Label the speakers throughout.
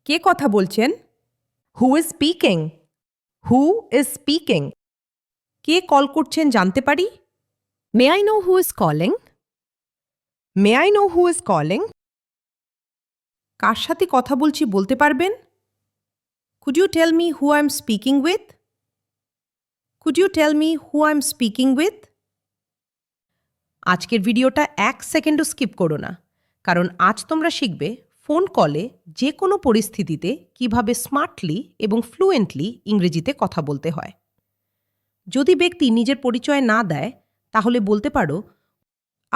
Speaker 1: কে কথা বলছেন?
Speaker 2: Who is speaking? Who is speaking?
Speaker 1: K call করছেন জানতে পারি?
Speaker 2: May I know who is calling? May I know who is calling?
Speaker 1: কার সাথে কথা বলছি বলতে পারবেন? Could you tell me who I'm speaking with? Could you tell me who I'm speaking with? আজকের ভিডিওটা 1 সেকেন্ডও স্কিপ করো না, কারণ আজ তোমরা শিখবে ফোন কলে যে কোনো পরিস্থিতিতে কিভাবে স্মার্টলি এবং ফ্লুয়েন্টলি ইংরেজিতে কথা বলতে হয়। যদি ব্যক্তি নিজের পরিচয় না দেয়, তাহলে বলতে পারো,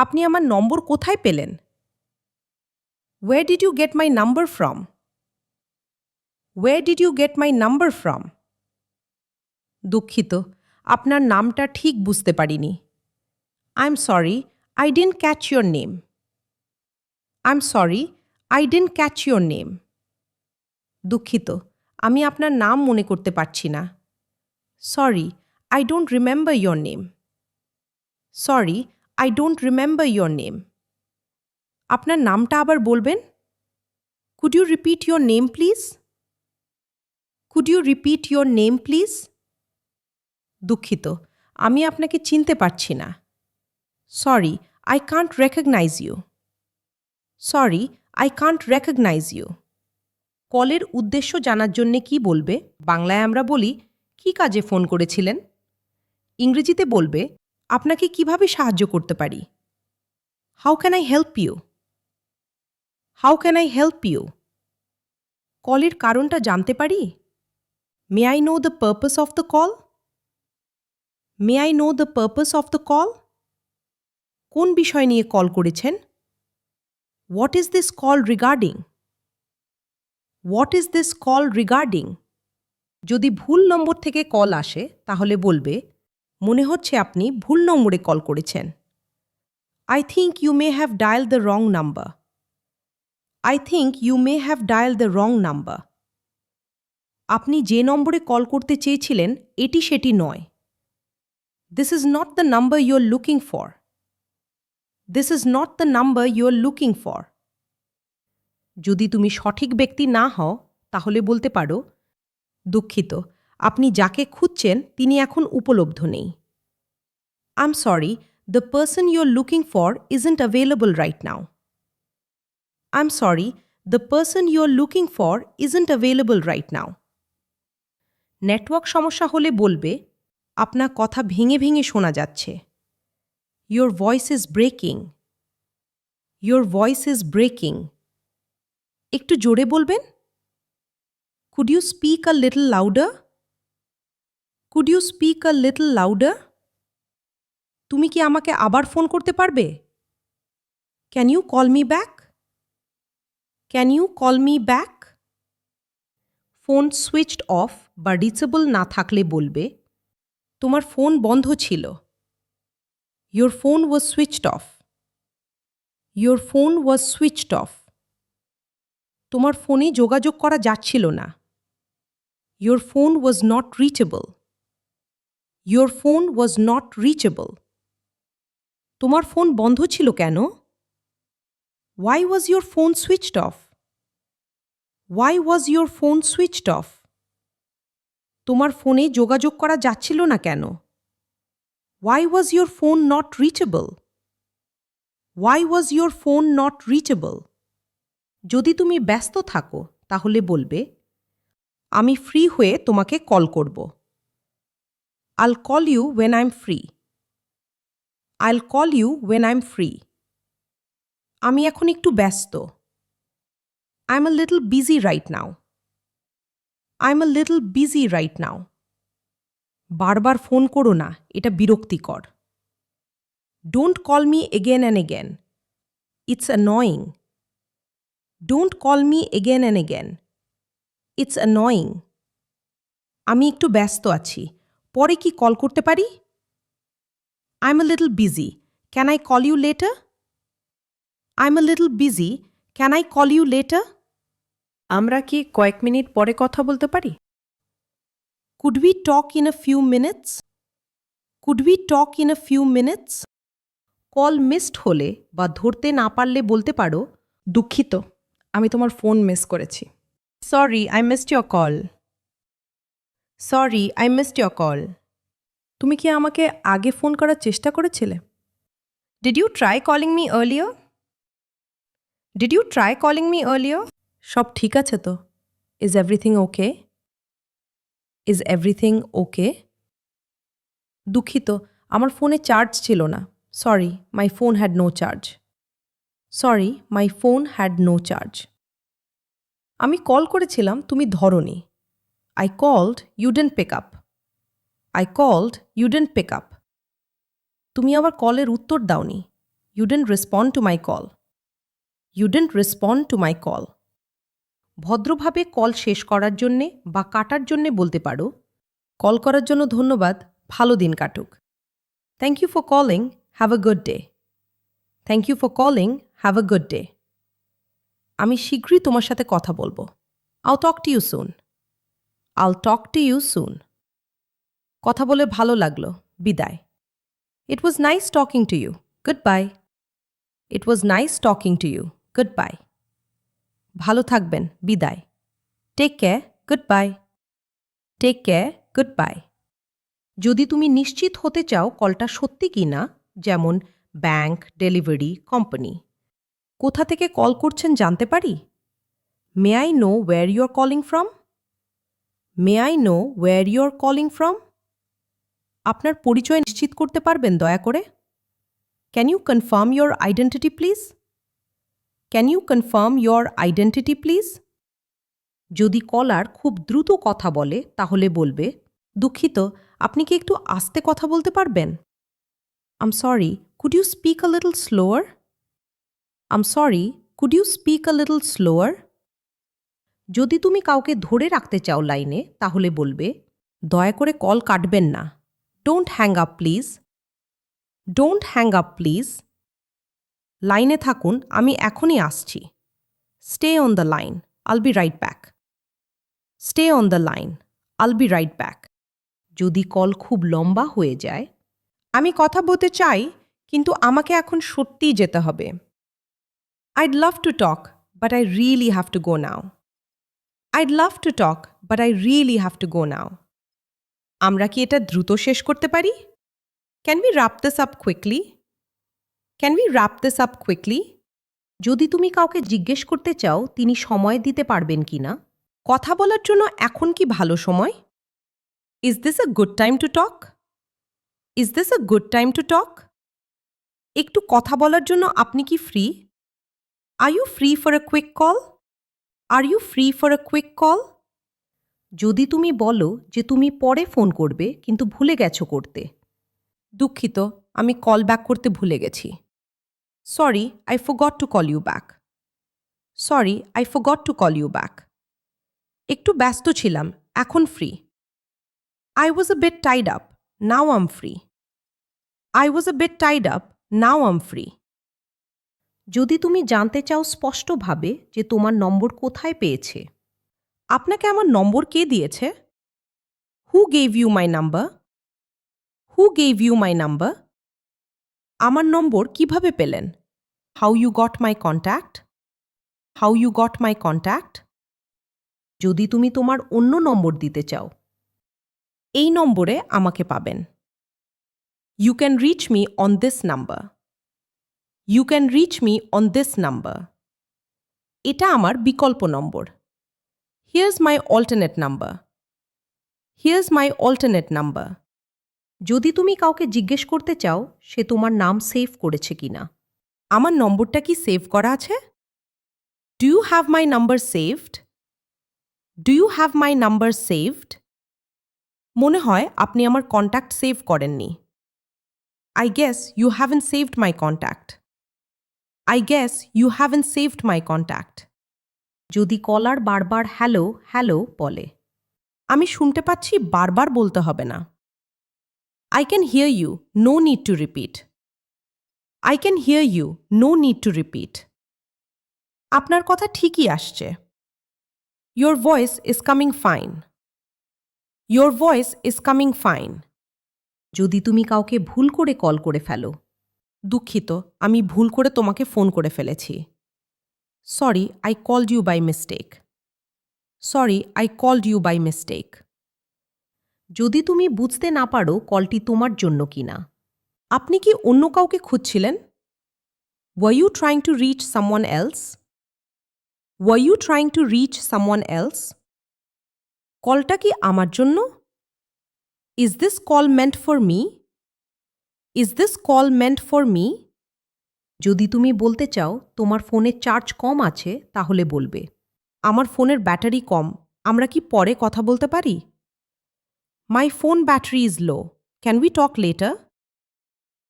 Speaker 1: আপনি আমার নম্বর কোথায় পেলেন? Where did you get my number from? Where did you get my number from? দুঃখিত, আপনার নামটা ঠিক বুঝতে পারিনি। I'm sorry, I didn't catch your name. I'm sorry, I didn't catch your name. দুঃখিত, আমি আপনার নাম মনে করতে পারছি না। Sorry, I don't remember your name. Sorry, I don't remember your name. আপনার নামটা আবার বলবেন? Could you repeat your name, please? Could you repeat your name, please? দুঃখিত, আমি আপনাকে চিনতে পারছি না। Sorry, I can't recognize you. Sorry, I can't recognize you. কলের উদ্দেশ্য জানার জন্যে কি বলবে? বাংলায় আমরা বলি, কি কাজে ফোন করেছিলেন? ইংরেজিতে বলবে, আপনাকে কিভাবে সাহায্য করতে পারি? How can I help you? How can I help you? কলের কারণটা জানতে পারি? May I know the purpose of the call? May I know the purpose of the call? কোন বিষয় নিয়ে কল করেছেন? What is this call regarding? What is this call regarding? যদি ভুল নম্বর থেকে কল আসে, তাহলে বলবে, মনে হচ্ছে আপনি ভুল নম্বরে কল করেছেন। I think you may have dialed the wrong number. I think you may have dialed the wrong number. আপনি যে নম্বরে কল করতে চেয়েছিলেন, এটি সেটি নয়। This is not the number you're looking for. This is not the number you're looking for. যদি তুমি সঠিক ব্যক্তি না হও, তাহলে বলতে পারো, দুঃখিত, আপনি যাকে খুঁজছেন তিনি এখন উপলব্ধ নেই। I'm sorry, the person you're looking for isn't available right now. I'm sorry, the person you're looking for isn't available right now. Network সমস্যা হলে বলবে, আপনার কথা ভেঙে ভেঙে শোনা যাচ্ছে। Your voice is breaking. Your voice is breaking. একটু জোরে বলবেন? Could you speak a little louder? Could you speak a little louder? তুমি কি আমাকে আবার ফোন করতে পারবে? Can you call me back? Can you call me back? Phone switched off বা রিচেবল না থাকলে বলবে, তোমার ফোন বন্ধ ছিল। Your phone was switched off. Your phone was switched off. তোমার ফোনে যোগাযোগ করা যাচ্ছিল না। Your phone was not reachable. Your phone was not reachable. তোমার ফোন বন্ধ ছিল কেন? Why was your phone switched off? Why was your phone switched off? তোমার ফোনে যোগাযোগ করা যাচ্ছিল না কেন? Why was your phone not reachable? Why was your phone not reachable? যদি তুমি ব্যস্ত থাকো, তাহলে বলবে, আমি ফ্রি হয়ে তোমাকে কল করব। I'll call you when I'm free. I'll call you when I'm free. আমি এখন একটু ব্যস্ত। I'm a little busy right now. I'm a little busy right now. বারবার ফোন করো না, এটা বিরক্তিকর। Don't call me again and again. It's annoying. Don't call me again and again. It's annoying. আমি একটু ব্যস্ত আছি, পরে কি কল করতে পারি? I'm a little busy. Can I call you later? I'm a little busy. Can I call you later? আমরা কি কয়েক মিনিট পরে কথা বলতে পারি? Could we talk in a few minutes? Could we talk in a few minutes? Call missed হলে বা ধরতে না পারলে বলতে পারো,
Speaker 3: দুঃখিত, আমি তোমার ফোন মিস করেছি।
Speaker 1: Sorry I missed your call. Sorry I missed your call. তুমি কি আমাকে আগে ফোন করার চেষ্টা করেছিলে? Did you try calling me earlier? Did you try calling me earlier? সব ঠিক আছে তো? Is everything okay? Is everything okay? দুঃখিত, আমার ফোনে চার্জ ছিল না। Sorry, my phone had no charge. Sorry, my phone had no charge. আমি কল করেছিলাম, তুমি ধরোনি। I called, you didn't pick up. I called, you didn't pick up. তুমি আবার কলের উত্তর দাওনি। You didn't respond to my call. You didn't respond to my call. ভদ্রভাবে call শেষ করার জন্যে বা কাটার জন্যে বলতে পারো, কল করার জন্য ধন্যবাদ, ভালো দিন কাটুক। Thank you for calling, have a good day. Thank you for calling, have a good day. আমি শীঘ্রই তোমার সাথে কথা বলবো। I'll talk to you soon. I'll talk to you soon. কথা বলে ভালো লাগলো, বিদায়। It was nice talking to you, goodbye. It was nice talking to you, goodbye. ভালো থাকবেন, বিদায়। Take care, goodbye. Take care, goodbye. যদি তুমি নিশ্চিত হতে চাও কলটা সত্যি কি না, যেমন ব্যাংক, ডেলিভারি, কোম্পানি, কোথা থেকে কল করছেন জানতে পারি? May I know where you are calling from? May I know where you are calling from? আপনার পরিচয় নিশ্চিত করতে পারবেন দয়া করে? Can you confirm your identity please? Can you confirm your identity please? যদি কলার খুব দ্রুত কথা বলে তাহলে বলবে, দুঃখিত, আপনি কি একটু আস্তে কথা বলতে পারবেন? I'm sorry, could you speak a little slower? I'm sorry, could you speak a little slower? যদি তুমি কাউকে ধরে রাখতে চাও লাইনে তাহলে বলবে, দয়া করে কল কাটবেন না। Don't hang up please. Don't hang up please. লাইনে থাকুন, আমি এখনই আসছি। Stay on the line, I'll be right back. Stay on the line, I'll be right back. যদি কল খুব লম্বা হয়ে যায়, আমি কথা বলতে চাই কিন্তু আমাকে এখন সত্যিই যেতে হবে। I'd love to talk but I really have to go now. I'd love to talk but I really have to go now. আমরা কি এটা দ্রুত শেষ করতে পারি? Can we wrap this up quickly? Can we wrap this up quickly? যদি তুমি কাউকে জিজ্ঞেস করতে চাও তিনি সময় দিতে পারবেন কিনা, কথা বলার জন্য এখন কি ভালো সময়? Is this a good time to talk? Is this a good time to talk? একটু কথা বলার জন্য আপনি কি free? Are you free for a quick call? Are you free for a quick call? যদি তুমি বলো যে তুমি পরে ফোন করবে কিন্তু ভুলে গেছো করতে, দুঃখিত, আমি কল ব্যাক করতে ভুলে গেছি। Sorry, I forgot to call you back. Sorry, I forgot to call you back. একটু ব্যস্ত ছিলাম, এখন free. I was a bit tied up, now I'm free. I was a bit tied up, now I'm free. যদি তুমি জানতে চাও স্পষ্টভাবে যে তোমার নম্বর কোথায় পেয়েছে, আপনাকে আমার নম্বর কে দিয়েছে? Who gave you my number? Who gave you my number? আমার নম্বর কিভাবে পেলেন? How you got my contact? How you got my contact? যদি তুমি তোমার অন্য নম্বর দিতে চাও, এই নম্বরে আমাকে পাবেন। You can reach me on this number. You can reach me on this number. এটা আমার বিকল্প number. Here's my alternate number. Here's my alternate number. যদি তুমি কাউকে জিজ্ঞেস করতে চাও সে তোমার নাম সেভ করেছে কিনা, আমার নম্বরটা কি সেভ করা আছে? Do you have my number saved? Do you have my number saved? মনে হয় আপনি আমার কন্ট্যাক্ট সেভ করেননি। I guess you haven't saved my contact. I guess you haven't saved my contact. যদি কলার বারবার হ্যালো হ্যালো বলে, আমি শুনতে পাচ্ছি, বারবার বলতে হবে না। I can hear you, no need to repeat. I can hear you, no need to repeat. আপনার কথা ঠিকই আসছে। Your voice is coming fine. Your voice is coming fine. যদি তুমি কাউকে ভুল করে কল করে ফেলো, দুঃখিত, আমি ভুল করে তোমাকে ফোন করে ফেলেছি। Sorry, I called you by mistake. Sorry I called you by mistake. যদি তুমি বুঝতে না পারো কলটি তোমার জন্য কিনা। আপনি কি অন্য কাউকে খুঁজছিলেন? Were you trying to reach someone else? Were you trying to reach someone else? কলটা কি আমার জন্য? Is this call meant for me? Is this call meant for me? যদি তুমি বলতে চাও তোমার ফোনে চার্জ কম আছে তাহলে বলবে, আমার ফোনের ব্যাটারি কম, আমরা কি পরে কথা বলতে পারি? My phone battery is low, can we talk later?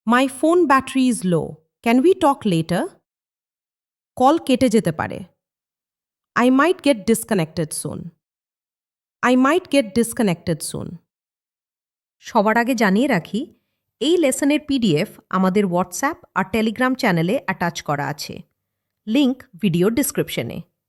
Speaker 1: My phone battery is low, can we talk later? কল কেটে যেতে পারে। I might get disconnected soon. I might get disconnected soon. সবার আগে জানিয়ে রাখি, এই লেসনের পিডিএফ আমাদের হোয়াটসঅ্যাপ আর টেলিগ্রাম চ্যানেলে অ্যাটাচ করা আছে। লিংক ভিডিও ডিসক্রিপশনে।